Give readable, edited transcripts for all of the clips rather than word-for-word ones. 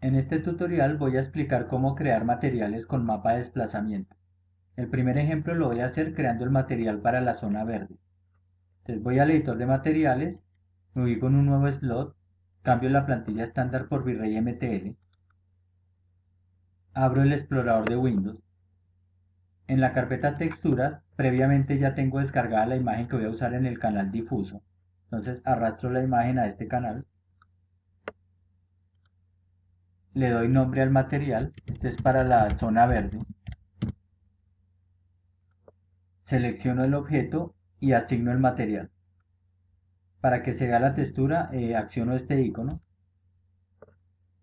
En este tutorial voy a explicar cómo crear materiales con mapa de desplazamiento. El primer ejemplo lo voy a hacer creando el material para la zona verde. Entonces voy al editor de materiales, me ubico en un nuevo slot, cambio la plantilla estándar por Virrey MTL, abro el explorador de Windows. En la carpeta texturas, previamente ya tengo descargada la imagen que voy a usar en el canal difuso. Entonces arrastro la imagen a este canal, le doy nombre al material, este es para la zona verde. Selecciono el objeto y asigno el material. Para que se vea la textura, acciono este icono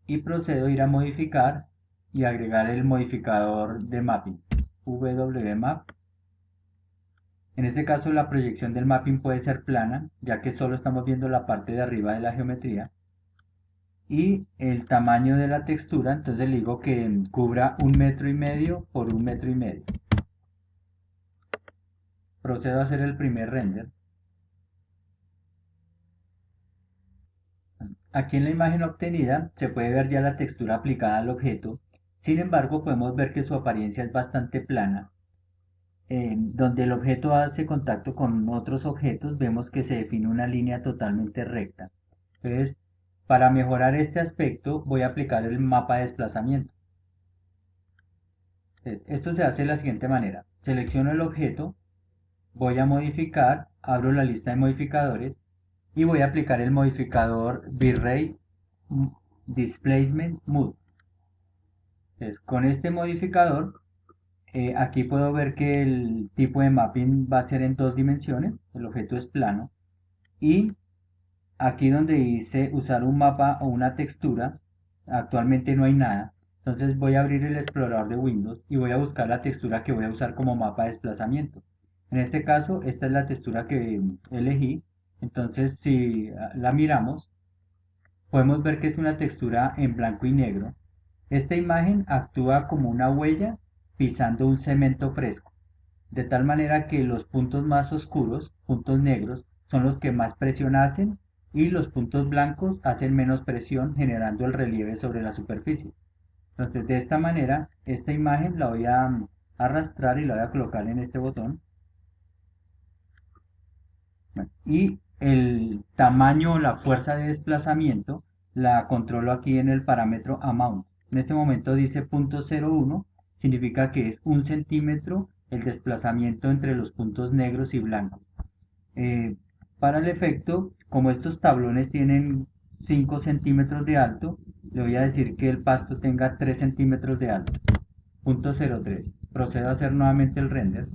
y procedo a ir a modificar y agregar el modificador de mapping, WMAP. En este caso la proyección del mapping puede ser plana, ya que solo estamos viendo la parte de arriba de la geometría. Y el tamaño de la textura, entonces le digo que cubra 1,5 metros por 1,5 metros. Procedo a hacer el primer render. Aquí en la imagen obtenida se puede ver ya la textura aplicada al objeto, sin embargo podemos ver que su apariencia es bastante plana. Donde el objeto hace contacto con otros objetos vemos que se define una línea totalmente recta. Entonces, para mejorar este aspecto voy a aplicar el mapa de desplazamiento. Entonces, esto se hace de la siguiente manera. Selecciono el objeto, voy a modificar, abro la lista de modificadores y voy a aplicar el modificador V-Ray Displacement Mode. Entonces, con este modificador, aquí puedo ver que el tipo de mapping va a ser en 2 dimensiones, el objeto es plano, y aquí donde dice usar un mapa o una textura, actualmente no hay nada, entonces voy a abrir el explorador de Windows y voy a buscar la textura que voy a usar como mapa de desplazamiento. En este caso, esta es la textura que elegí, entonces si la miramos, podemos ver que es una textura en blanco y negro. Esta imagen actúa como una huella pisando un cemento fresco, de tal manera que los puntos más oscuros, puntos negros, son los que más presión hacen y los puntos blancos hacen menos presión generando el relieve sobre la superficie. Entonces de esta manera, esta imagen la voy a arrastrar y la voy a colocar en este botón. Bueno, y el tamaño o la fuerza de desplazamiento la controlo aquí en el parámetro amount. En este momento dice 0.01, significa que es 1 centímetro el desplazamiento entre los puntos negros y blancos. Eh, para el efecto, como estos tablones tienen 5 centímetros de alto, le voy a decir que el pasto tenga 3 centímetros de alto. 0.03. Procedo a hacer nuevamente el render.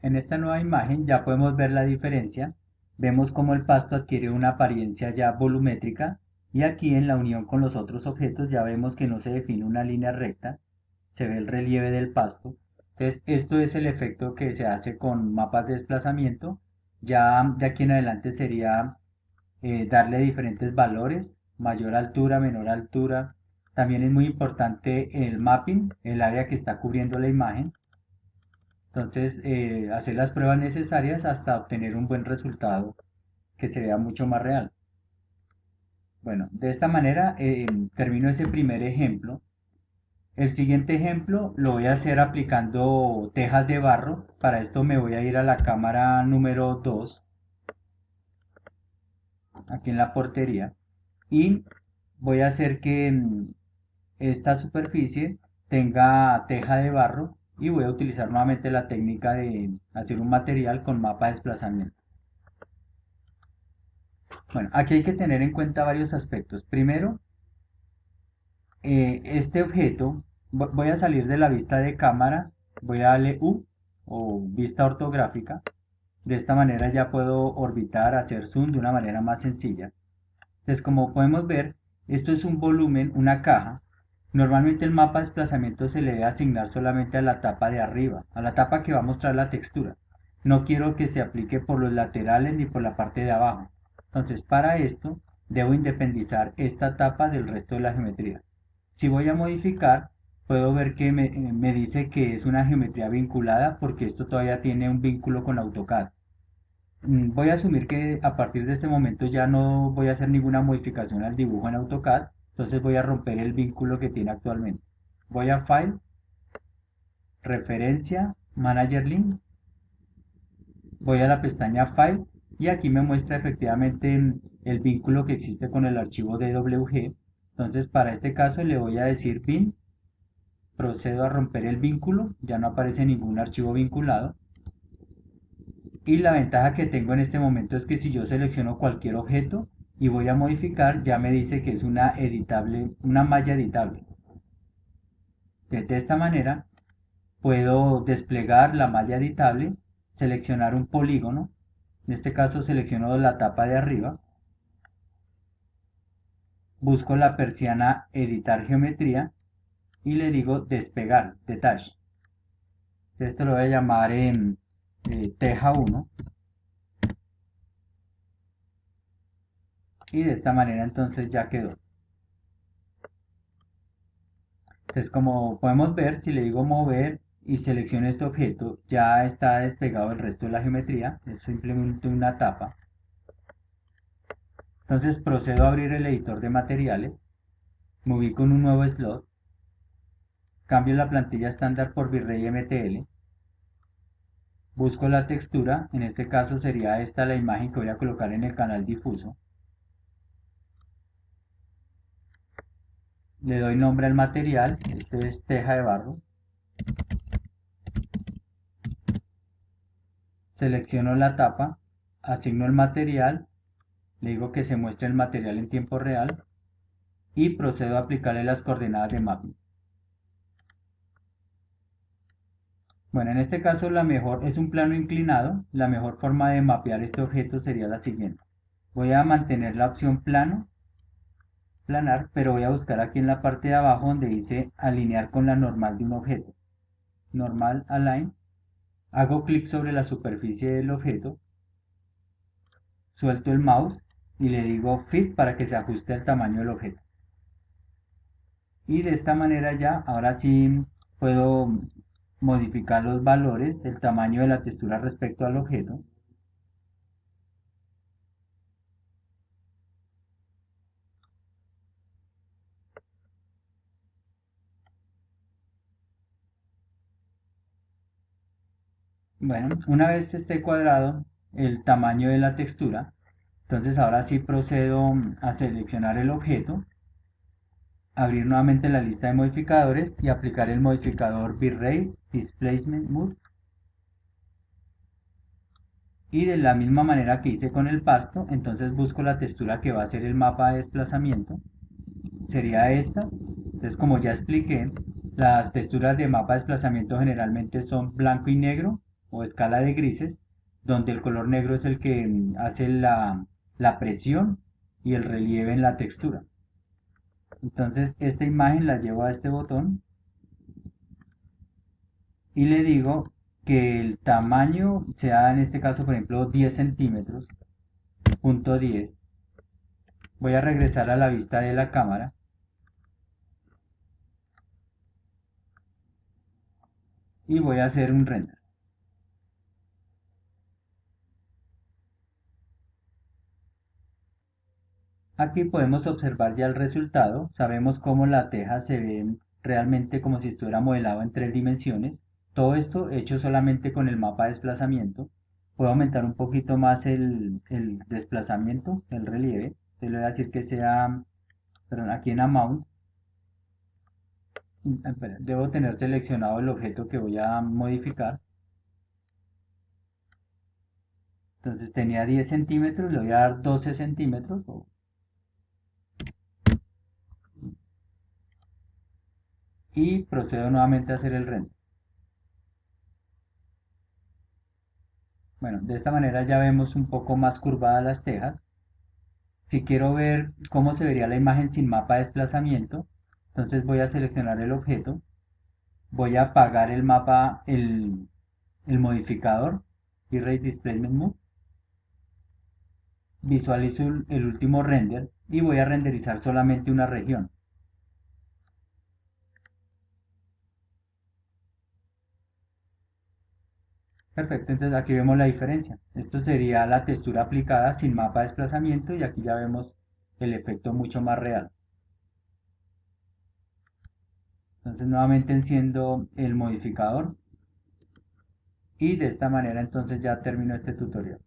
En esta nueva imagen ya podemos ver la diferencia. Vemos cómo el pasto adquiere una apariencia ya volumétrica y aquí en la unión con los otros objetos ya vemos que no se define una línea recta, se ve el relieve del pasto. Entonces esto es el efecto que se hace con mapas de desplazamiento. Ya de aquí en adelante sería darle diferentes valores, mayor altura, menor altura. También es muy importante el mapping, el área que está cubriendo la imagen. Entonces, hacer las pruebas necesarias hasta obtener un buen resultado que se vea mucho más real. Bueno, de esta manera termino ese primer ejemplo. El siguiente ejemplo lo voy a hacer aplicando tejas de barro. Para esto me voy a ir a la cámara número 2, aquí en la portería, y voy a hacer que esta superficie tenga teja de barro y voy a utilizar nuevamente la técnica de hacer un material con mapa de desplazamiento. Bueno, aquí hay que tener en cuenta varios aspectos. Primero, este objeto, voy a salir de la vista de cámara, voy a darle U o vista ortográfica. De esta manera ya puedo orbitar, hacer zoom de una manera más sencilla. Entonces, como podemos ver, esto es un volumen, una caja. Normalmente el mapa de desplazamiento se le debe asignar solamente a la tapa de arriba, a la tapa que va a mostrar la textura. No quiero que se aplique por los laterales ni por la parte de abajo. Entonces, para esto, debo independizar esta tapa del resto de la geometría. Si voy a modificar, puedo ver que me dice que es una geometría vinculada porque esto todavía tiene un vínculo con AutoCAD. Voy a asumir que a partir de este momento ya no voy a hacer ninguna modificación al dibujo en AutoCAD, entonces voy a romper el vínculo que tiene actualmente. Voy a File, Referencia, Manager Link, voy a la pestaña File y aquí me muestra efectivamente el vínculo que existe con el archivo DWG. Entonces para este caso le voy a decir bin, procedo a romper el vínculo, ya no aparece ningún archivo vinculado. Y la ventaja que tengo en este momento es que si yo selecciono cualquier objeto y voy a modificar, ya me dice que es una editable, una malla editable. De esta manera puedo desplegar la malla editable, seleccionar un polígono, en este caso selecciono la tapa de arriba, busco la persiana editar geometría y le digo despegar, detach. Esto lo voy a llamar en teja 1 y de esta manera entonces ya quedó. Entonces, como podemos ver, si le digo mover y selecciono este objeto, ya está despegado el resto de la geometría, es simplemente una tapa. Entonces procedo a abrir el editor de materiales, me ubico en un nuevo slot, cambio la plantilla estándar por Virrey MTL, busco la textura, en este caso sería esta la imagen que voy a colocar en el canal difuso, le doy nombre al material, este es teja de barro, selecciono la tapa, asigno el material, le digo que se muestre el material en tiempo real y procedo a aplicarle las coordenadas de mapping. Bueno, en este caso la mejor es un plano inclinado, la mejor forma de mapear este objeto sería la siguiente. Voy a mantener la opción plano, planar, pero voy a buscar aquí en la parte de abajo donde dice alinear con la normal de un objeto. Normal align, hago clic sobre la superficie del objeto, suelto el mouse y le digo fit para que se ajuste al tamaño del objeto. Y de esta manera ya, ahora sí puedo modificar los valores, el tamaño de la textura respecto al objeto. Bueno, una vez esté cuadrado el tamaño de la textura, entonces ahora sí procedo a seleccionar el objeto, abrir nuevamente la lista de modificadores y aplicar el modificador Virrate Displacement Mode. Y de la misma manera que hice con el pasto, entonces busco la textura que va a ser el mapa de desplazamiento. Sería esta. Entonces, como ya expliqué, las texturas de mapa de desplazamiento generalmente son blanco y negro o escala de grises, donde el color negro es el que hace la presión y el relieve en la textura. Entonces, esta imagen la llevo a este botón y le digo que el tamaño sea en este caso, por ejemplo, 10 centímetros, punto 10. Voy a regresar a la vista de la cámara y voy a hacer un render. Aquí podemos observar ya el resultado, sabemos cómo la teja se ve realmente como si estuviera modelado en 3 dimensiones. Todo esto hecho solamente con el mapa de desplazamiento. Puedo aumentar un poquito más el desplazamiento, el relieve. Te le voy a decir que sea, perdón, aquí en Amount. Debo tener seleccionado el objeto que voy a modificar. Entonces tenía 10 centímetros, le voy a dar 12 centímetros y procedo nuevamente a hacer el render. Bueno, de esta manera ya vemos un poco más curvadas las tejas. Si quiero ver cómo se vería la imagen sin mapa de desplazamiento, entonces voy a seleccionar el objeto, voy a apagar el mapa, el modificador, Virrate Displacement Mode, visualizo el último render y voy a renderizar solamente una región. Perfecto, entonces aquí vemos la diferencia. Esto sería la textura aplicada sin mapa de desplazamiento y aquí ya vemos el efecto mucho más real. Entonces nuevamente enciendo el modificador y de esta manera entonces ya termino este tutorial.